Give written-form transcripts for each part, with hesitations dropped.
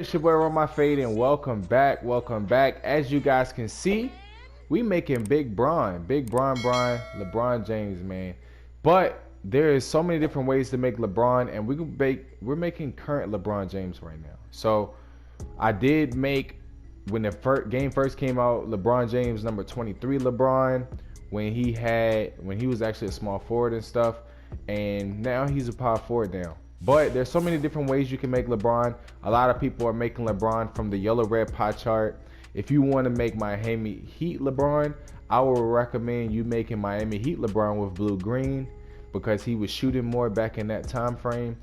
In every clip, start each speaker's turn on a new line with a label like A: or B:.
A: It's your boy Run My Fade and welcome back. As you guys can see, we making Bron, LeBron James, man. But there is so many different ways to make LeBron, and we're making current LeBron James right now. So I did make, when the game first came out, LeBron James number 23 LeBron, when he was actually a small forward and stuff, and now he's a power forward now. But there's so many different ways you can make LeBron. A lot of people are making LeBron from the yellow red pie chart. If you want to make Miami Heat LeBron, I would recommend you making Miami Heat LeBron with blue green, because he was shooting more back in that time frame.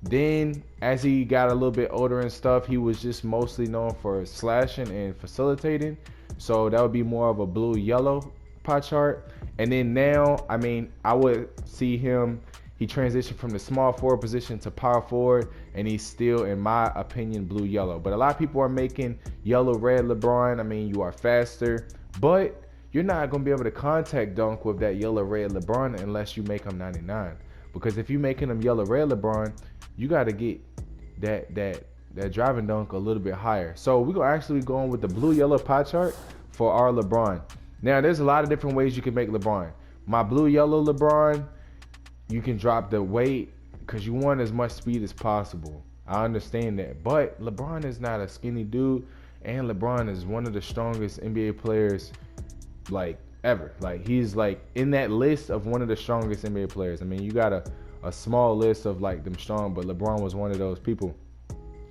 A: Then as he got a little bit older and stuff, he was just mostly known for slashing and facilitating. So that would be more of a blue yellow pie chart. And then now, I mean, I would see him, he transitioned from the small forward position to power forward, and he's still, in my opinion, blue yellow. But a lot of people are making yellow red LeBron. I mean, you are faster, but you're not going to be able to contact dunk with that yellow red LeBron unless you make him 99. Because if you're making him yellow red LeBron, you got to get that driving dunk a little bit higher. So we're going to actually be going with the blue yellow pie chart for our LeBron. Now, there's a lot of different ways you can make LeBron. My blue yellow LeBron, you can drop the weight because you want as much speed as possible. I understand that. But LeBron is not a skinny dude, and LeBron is one of the strongest NBA players like ever. Like, he's like in that list of one of the strongest NBA players. I mean, you got a small list of like them strong, but LeBron was one of those people.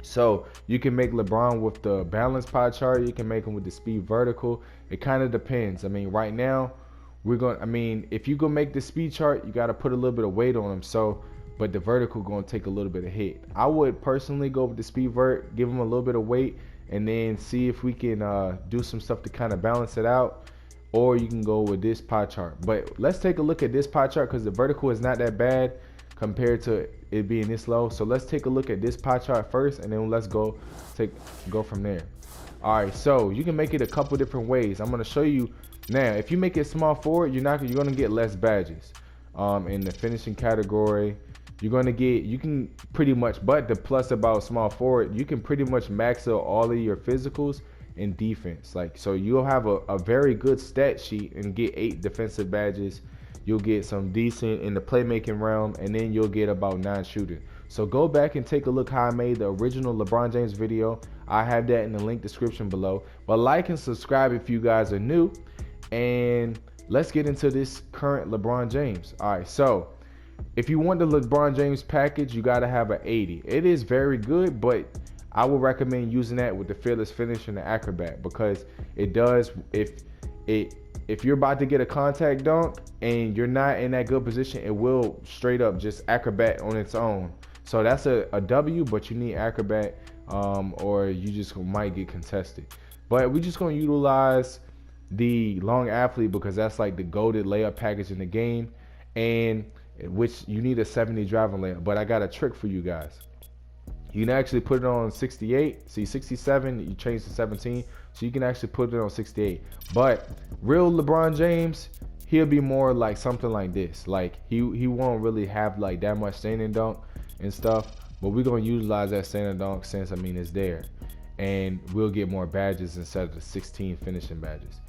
A: So you can make LeBron with the balance pie chart. You can make him with the speed vertical. It kind of depends. I mean, right now, if you go make the speed chart, you got to put a little bit of weight on him. So, but the vertical going to take a little bit of hit. I would personally go with the speed vert, give him a little bit of weight, and then see if we can do some stuff to kind of balance it out. Or you can go with this pie chart. But let's take a look at this pie chart, because the vertical is not that bad compared to it being this low. So let's take a look at this pie chart first, and then let's go from there. All right, so you can make it a couple different ways. I'm going to show you. Now, if you make it small forward, you're going to get less badges. In the finishing category, you can pretty much, but the plus about small forward, you can pretty much max out all of your physicals in defense. Like, so you'll have a very good stat sheet and get 8 defensive badges. You'll get some decent in the playmaking realm, and then you'll get about 9 shooting. So go back and take a look how I made the original LeBron James video. I have that in the link description below. But like and subscribe if you guys are new. And let's get into this current LeBron James. All right, so if you want the LeBron James package, you got to have an 80. It is very good, but I would recommend using that with the fearless finish and the acrobat, because it does, if you're about to get a contact dunk and you're not in that good position, it will straight up just acrobat on its own. So that's a W, but you need acrobat, or you just might get contested. But we're just going to utilize the long athlete, because that's like the goated layup package in the game, and which you need a 70 driving layup. But I got a trick for you guys. You can actually put it on 68. See, 67, you change to 17, so you can actually put it on 68. But real LeBron James, he'll be more like something like this. Like, he won't really have like that much standing dunk and stuff, but we're going to utilize that standing dunk since, I mean, it's there, and we'll get more badges instead of the 16 finishing badges.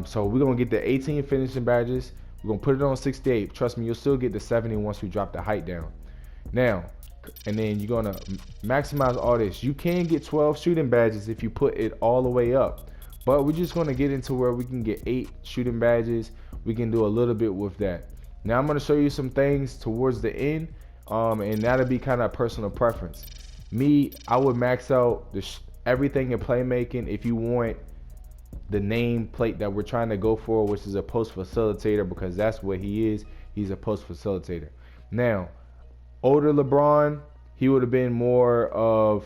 A: So we're going to get the 18 finishing badges. We're going to put it on 68. Trust me, you'll still get the 70 once we drop the height down. Now, and then you're going to maximize all this. You can get 12 shooting badges if you put it all the way up. But we're just going to get into where we can get 8 shooting badges. We can do a little bit with that. Now I'm going to show you some things towards the end. And that'll be kind of personal preference. Me, I would max out everything in playmaking if you want the nameplate that we're trying to go for, which is a post facilitator, because that's what he is. He's a post facilitator. Now, older LeBron, he would have been more of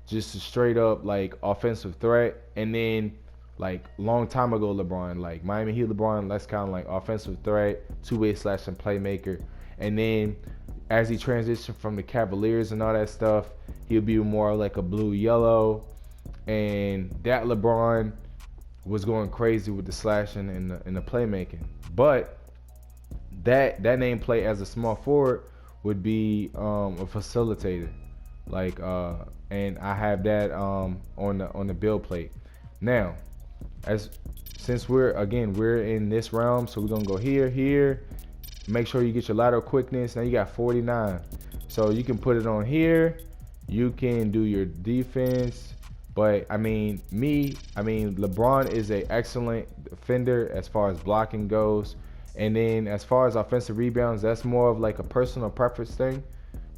A: just a straight up like offensive threat. And then like long time ago LeBron, like Miami Heat LeBron, that's kind of like offensive threat, two-way slashing playmaker. And then as he transitioned from the Cavaliers and all that stuff, he'll be more like a blue yellow. And that LeBron was going crazy with the slashing and the playmaking. But that nameplate as a small forward would be a facilitator. Like and I have that on the build plate. Now, since we're in this realm, so we're gonna go here. Make sure you get your lateral quickness. Now you got 49, so you can put it on here. You can do your defense, but I mean LeBron is an excellent defender as far as blocking goes, and then as far as offensive rebounds, that's more of like a personal preference thing,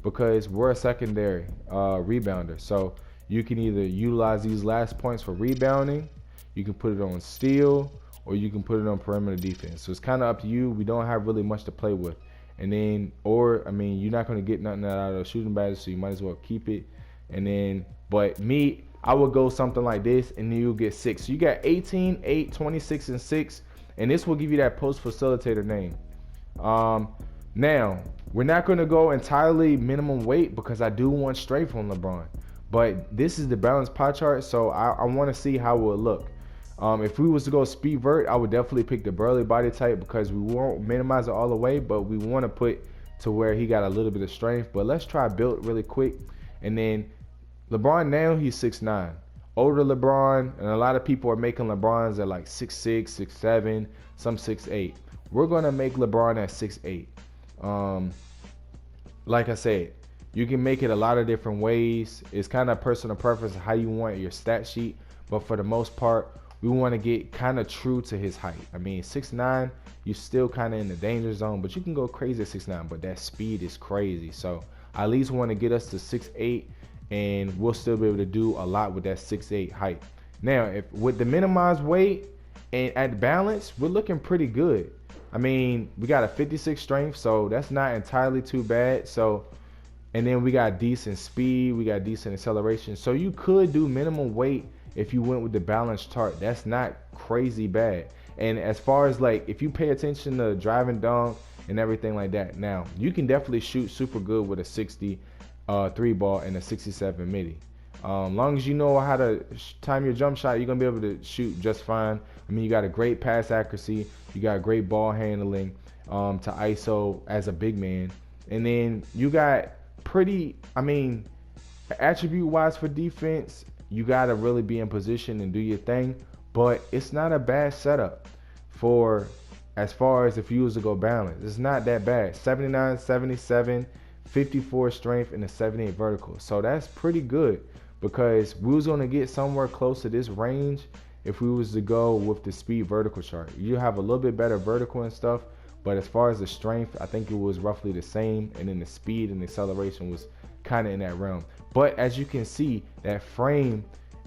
A: because we're a secondary rebounder. So you can either utilize these last points for rebounding, you can put it on steal, or you can put it on perimeter defense. So it's kind of up to you. We don't have really much to play with. And then, you're not going to get nothing out of the shooting badges, so you might as well keep it. And then, but me, I would go something like this, and then you'll get 6. So you got 18, 8, 26, and 6. And this will give you that post facilitator name. Now, we're not going to go entirely minimum weight because I do want strength on LeBron. But this is the balanced pie chart, so I want to see how it will look. If we was to go speed vert, I would definitely pick the Burley body type because we won't minimize it all the way, but we want to put to where he got a little bit of strength. But let's try build really quick. And then LeBron now, he's 6'9". Older LeBron, and a lot of people are making LeBrons at like 6'6", 6'7", some 6'8". We're going to make LeBron at 6'8". Like I said, you can make it a lot of different ways. It's kind of personal preference of how you want your stat sheet, but for the most part, we want to get kind of true to his height. I mean, 6'9", you're still kind of in the danger zone, but you can go crazy at 6'9", but that speed is crazy. So I at least want to get us to 6'8", and we'll still be able to do a lot with that 6'8" height. Now, if with the minimized weight and at balance, we're looking pretty good. I mean, we got a 56 strength, so that's not entirely too bad. So, and then we got decent speed, we got decent acceleration. So you could do minimum weight if you went with the balanced chart. That's not crazy bad. And as far as like, if you pay attention to driving dunk and everything like that, now you can definitely shoot super good with a 60 3 ball and a 67 midi. Long as you know how to time your jump shot, you're gonna be able to shoot just fine. I mean, you got a great pass accuracy, you got great ball handling to ISO as a big man, and then you got pretty, attribute wise for defense, you gotta really be in position and do your thing. But it's not a bad setup for as far as if you was to go balance. It's not that bad. 79, 77, 54 strength, and a 78 vertical. So that's pretty good, because we was gonna get somewhere close to this range if we was to go with the speed vertical chart. You have a little bit better vertical and stuff, but as far as the strength, I think it was roughly the same, and then the speed and the acceleration was kind of in that realm. But as you can see, that frame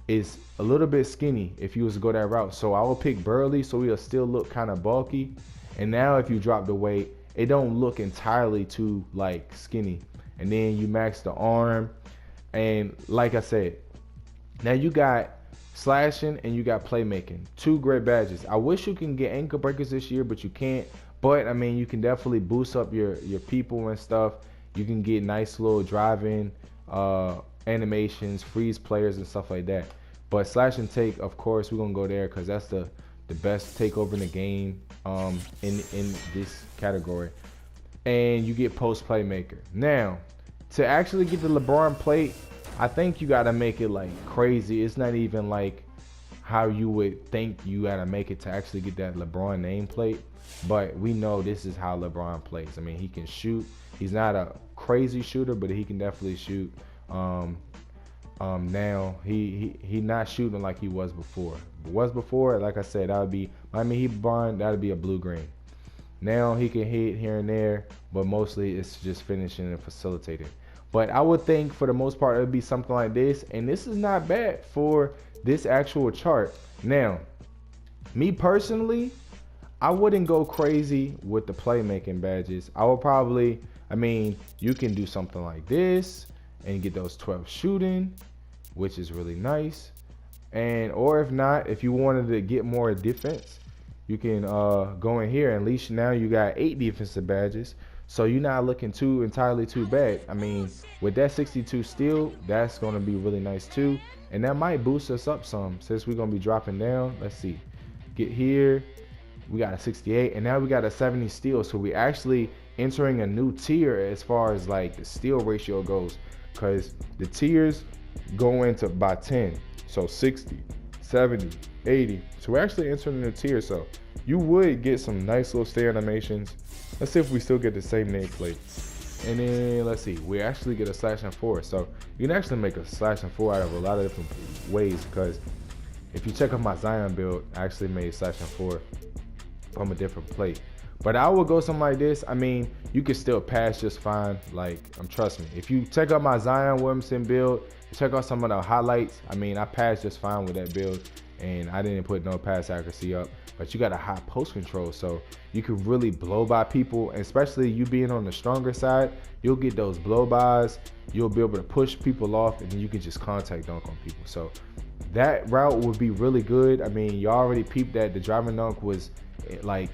A: is a little bit skinny if you was to go that route. So I will pick Burley, so he'll still look kind of bulky. And now if you drop the weight, it don't look entirely too like skinny. And then you max the arm, and like I said, now you got slashing and you got playmaking, 2 great badges. I wish you can get ankle breakers this year, but you can't. But I mean, you can definitely boost up your people and stuff. You can get nice little driving animations, freeze players and stuff like that. But slash and take, of course, we're gonna go there because that's the best takeover in the game in this category. And you get post playmaker. Now, to actually get the LeBron plate, I think you gotta make it like crazy. It's not even like how you would think you gotta make it to actually get that LeBron nameplate. But we know this is how LeBron plays. I mean, he can shoot. He's not a crazy shooter, but he can definitely shoot. Now he not shooting like he was before. Like I said, that would be that'd be a blue green. Now he can hit here and there, but mostly it's just finishing and facilitating. But I would think for the most part it would be something like this, and this is not bad for this actual chart. Now, me personally, I wouldn't go crazy with the playmaking badges. I would probably, you can do something like this and get those 12 shooting, which is really nice. And or if not, if you wanted to get more defense, you can go in here, and at least now you got 8 defensive badges, so you're not looking entirely too bad. I mean, with that 62 steal, that's going to be really nice too, and that might boost us up some since we're going to be dropping down. Let's see, get here, we got a 68, and now we got a 70 steal, so we actually entering a new tier as far as like the steal ratio goes, because the tiers go into by 10. So 60, 70, 80. So we're actually entering the tier. So you would get some nice little stay animations. Let's see if we still get the same nameplate. And then let's see, we actually get a slash and 4. So you can actually make a slash and 4 out of a lot of different ways, because if you check out my Zion build, I actually made slash and 4 from a different plate. But I would go something like this. I mean, you can still pass just fine. Like, trust me. If you check out my Zion Williamson build, check out some of the highlights. I mean, I passed just fine with that build, and I didn't put no pass accuracy up. But you got a high post control, so you can really blow by people. And especially you being on the stronger side, you'll get those blow bys. You'll be able to push people off, and then you can just contact dunk on people. So that route would be really good. I mean, you already peeped that the driving dunk was like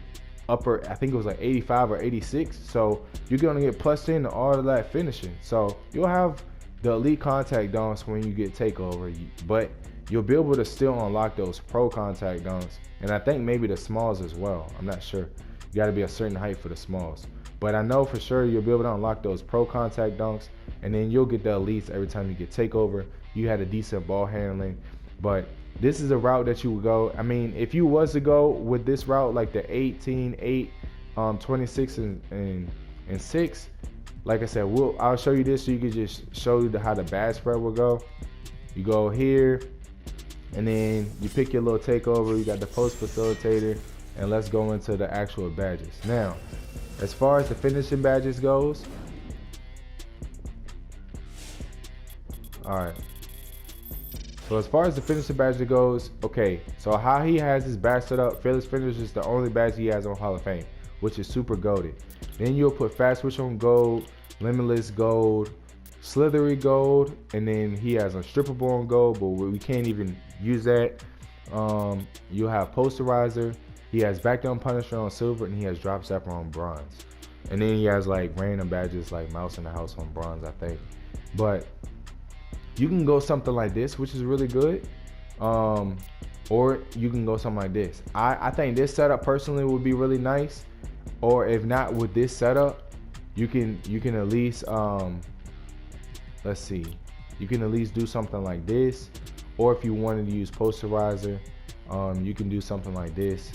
A: upper, I think it was like 85 or 86. So you're gonna get plus 10 to all of that finishing. So you'll have the elite contact dunks when you get takeover, but you'll be able to still unlock those pro contact dunks. And I think maybe the smalls as well. I'm not sure. You gotta be a certain height for the smalls. But I know for sure you'll be able to unlock those pro contact dunks, and then you'll get the elites every time you get takeover. You had a decent ball handling. But this is a route that you would go. I mean, if you was to go with this route, like the 18, 8, 26, and 6, like I said, I'll show you this so you can just show you how the bad spread will go. You go here, and then you pick your little takeover. You got the post facilitator, and let's go into the actual badges. Now, as far as the finishing badges goes, all right. So as far as the finishing badge goes, okay, so how he has his badge set up, Fearless Finish is the only badge he has on Hall of Fame, which is super goated. Then you'll put Fast Switch on gold, Limitless gold, Slithery gold, and then he has Unstrippable on gold, but we can't even use that. You'll have Posterizer, he has Back Down Punisher on silver, and he has Drop Stepper on bronze. And then he has like random badges like Mouse in the House on bronze, I think. But you can go something like this, which is really good, or you can go something like this. I think this setup personally would be really nice, or if not with this setup, you can at least let's see, you can at least do something like this, or if you wanted to use Posterizer, you can do something like this,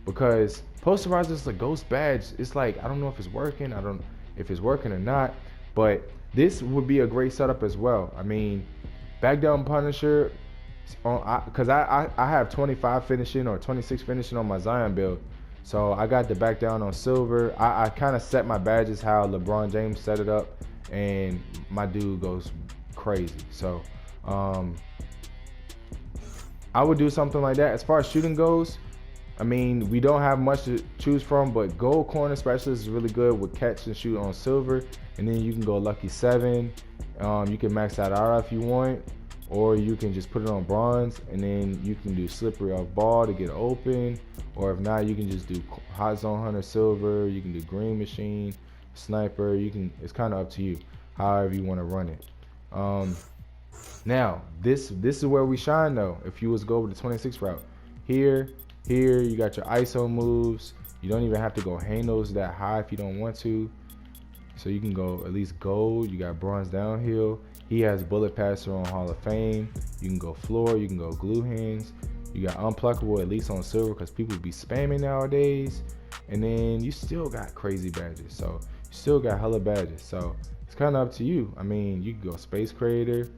A: because Posterizer is the ghost badge. It's like, I don't know if it's working, I don't know if it's working or not, but this would be a great setup as well. I mean, Back Down Punisher, because I have 25 finishing or 26 finishing on my Zion build. So I got the Back Down on silver. I kind of set my badges how LeBron James set it up, and my dude goes crazy. So I would do something like that. As far as shooting goes, I mean, we don't have much to choose from, but Gold Corner Specialist is really good with catch and shoot on silver. And then you can go Lucky 7. You can max that out if you want, or you can just put it on bronze, and then you can do Slippery off ball to get open. Or if not, you can just do Hot Zone Hunter silver. You can do Green Machine, Sniper. It's kind of up to you, however you want to run it. Now, this is where we shine though. If you was go with the 26 route, here you got your ISO moves. You don't even have to go handles that high if you don't want to. So you can go at least gold. You got bronze downhill. He has bullet passer on Hall of Fame. You can go floor. You can go glue hands. You got unpluckable at least on silver because people be spamming nowadays. And then you still got crazy badges. So you still got hella badges. So it's kind of up to you. I mean, you can go space creator.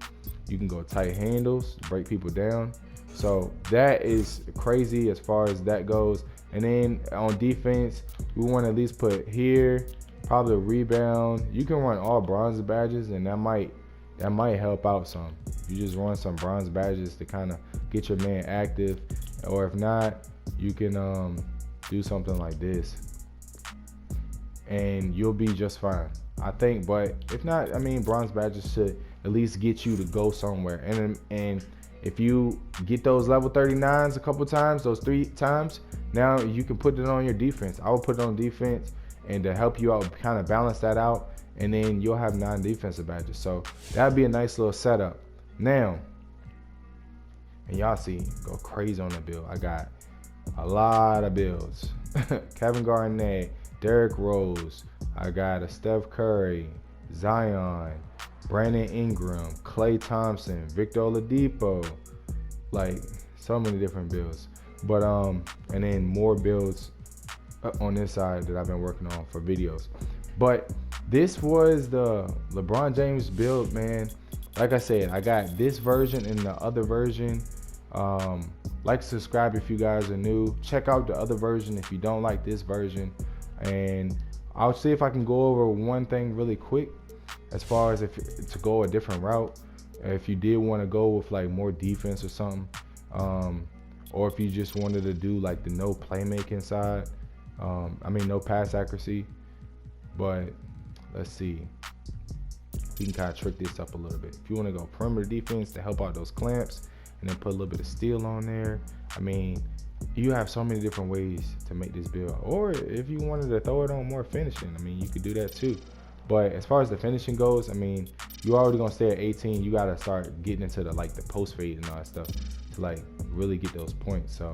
A: You can go tight handles, break people down. So that is crazy as far as that goes. And then on defense, we want to at least put here, probably a rebound. You can run all bronze badges, and that might help out some. You just run some bronze badges to kind of get your man active, or if not, you can do something like this, and you'll be just fine, I think. But if not, I mean, bronze badges should at least get you to go somewhere. And if you get those level 39s a couple times, those 3 times, now you can put it on your defense. I will put it on defense, and to help you out, kind of balance that out, and then you'll have 9 defensive badges. So that'd be a nice little setup. Now, and y'all see, go crazy on the build. I got a lot of builds. Kevin Garnett, Derrick Rose. I got a Steph Curry, Zion. Brandon Ingram, Klay Thompson, Victor Oladipo, like so many different builds. But and then more builds on this side that I've been working on for videos. But this was the LeBron James build, man. Like I said, I got this version and the other version. Like, subscribe if you guys are new. Check out the other version if you don't like this version. And I'll see if I can go over one thing really quick as far as if to go a different route. If you did want to go with like more defense or something, or if you just wanted to do like the no playmaking side, no pass accuracy. But let's see, we can kind of trick this up a little bit. If you want to go perimeter defense to help out those clamps, and then put a little bit of steel on there, you have so many different ways to make this build. Or if you wanted to throw it on more finishing, you could do that too. But as far as the finishing goes, you're already gonna stay at 18. You gotta start getting into the post fade and all that stuff to like really get those points. So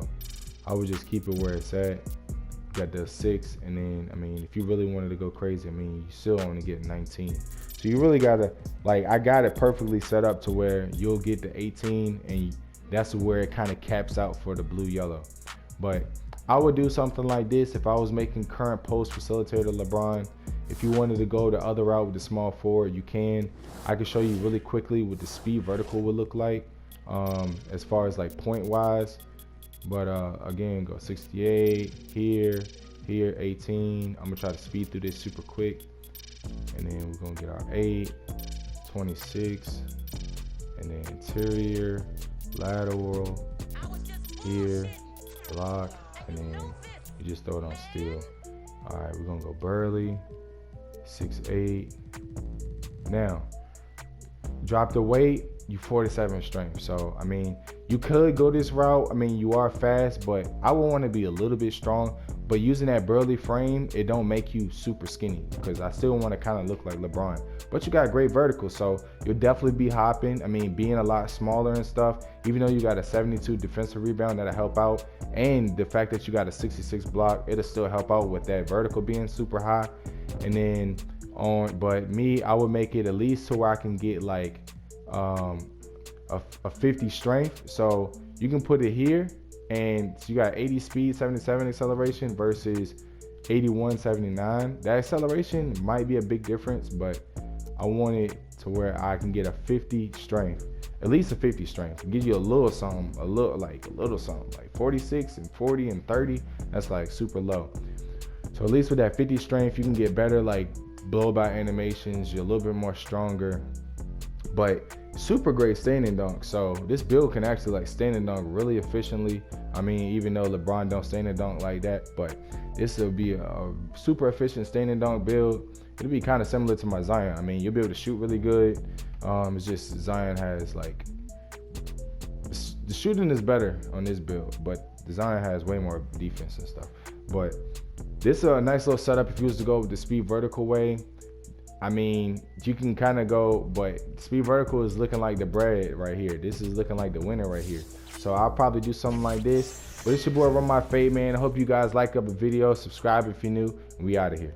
A: I would just keep it where it's at. You got the 6, and then if you really wanted to go crazy, you still only get 19. So you really gotta, I got it perfectly set up to where you'll get the 18, and that's where it kind of caps out for the blue yellow. But I would do something like this if I was making current post facilitator LeBron. If you wanted to go the other route with the small forward, you can. I can show you really quickly what the speed vertical would look like, as far as point wise. But again, go 68 here, 18. I'm gonna try to speed through this super quick, and then we're gonna get our 8, 26, and then interior, lateral, here, block, and then you just throw it on steel. All right, we're gonna go Burley, 6'8". Now, drop the weight, you 47 strength. So you could go this route. You are fast, but I would want to be a little bit strong. But using that Burley frame, it don't make you super skinny, because I still want to kind of look like LeBron. But you got great vertical, so you'll definitely be hopping. Being a lot smaller and stuff, even though you got a 72 defensive rebound, that'll help out. And the fact that you got a 66 block, it'll still help out with that vertical being super high. And then but me, I would make it at least to where I can get a 50 strength. So you can put it here, and so you got 80 speed, 77 acceleration versus 81, 79. That acceleration might be a big difference, but I want it to where I can get a 50 strength, at least a 50 strength. Give you a little something, a little something, like 46 and 40 and 30. That's super low. So at least with that 50 strength, you can get better blow-by animations. You're a little bit more stronger, but super great standing dunk. So this build can actually stand and dunk really efficiently. Even though LeBron don't stand and dunk like that, but this will be a super efficient stand and dunk build. It'll be kind of similar to my Zion. You'll be able to shoot really good. It's just Zion has the shooting is better on this build, but the Zion has way more defense and stuff. But this is a nice little setup if you was to go with the speed vertical way. You can kind of go, but speed vertical is looking like the bread right here. This is looking like the winner right here. So I'll probably do something like this. But it's your boy Run My Fade, man. I hope you guys like the video. Subscribe if you're new. We out of here.